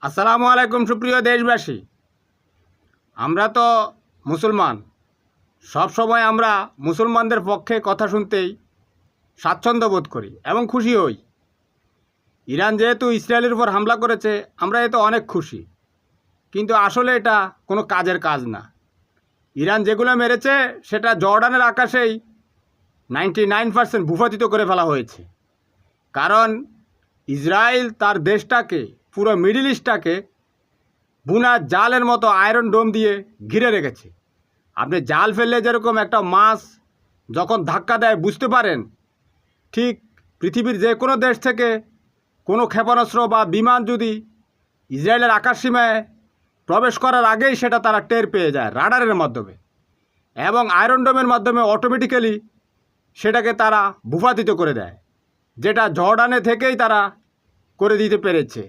আসসালামু আলাইকুম সুপ্রিয় দেশবাসী। আমরা তো মুসলমান, সব সময় আমরা মুসলমানদের পক্ষে কথা শুনতেই স্বাচ্ছন্দ্য বোধ করি এবং খুশি হই। ইরান যেহেতু ইসরায়েলের উপর হামলা করেছে, আমরা এতে অনেক খুশি, কিন্তু আসলে এটা কোনো কাজের কাজ না। ইরান যেগুলো মেরেছে সেটা জর্ডানের আকাশেই 99% ভূপাতিত করে ফেলা হয়েছে। কারণ ইসরায়েল তার দেশটাকে, পুরো মিডল ইস্টটাকে বুনা জালের মতো আয়রন ডোম দিয়ে ঘিরে রেখেছে। আপনি জাল ফেললে যেরকম একটা মাছ যখন ধাক্কা দেয় বুঝতে পারেন, ঠিক পৃথিবীর যে কোনো দেশ থেকে কোনো ক্ষেপণাস্ত্র বা বিমান যদি ইসরায়েলের আকাশসীমায় প্রবেশ করার আগেই সেটা তারা টের পেয়ে যায় রাডারের মাধ্যমে, এবং আয়রন ডোমের মাধ্যমে অটোমেটিক্যালি সেটাকে তারা ভূপাতিত করে দেয়, যেটা জর্ডানে থেকেই তারা করে দিতে পেরেছে।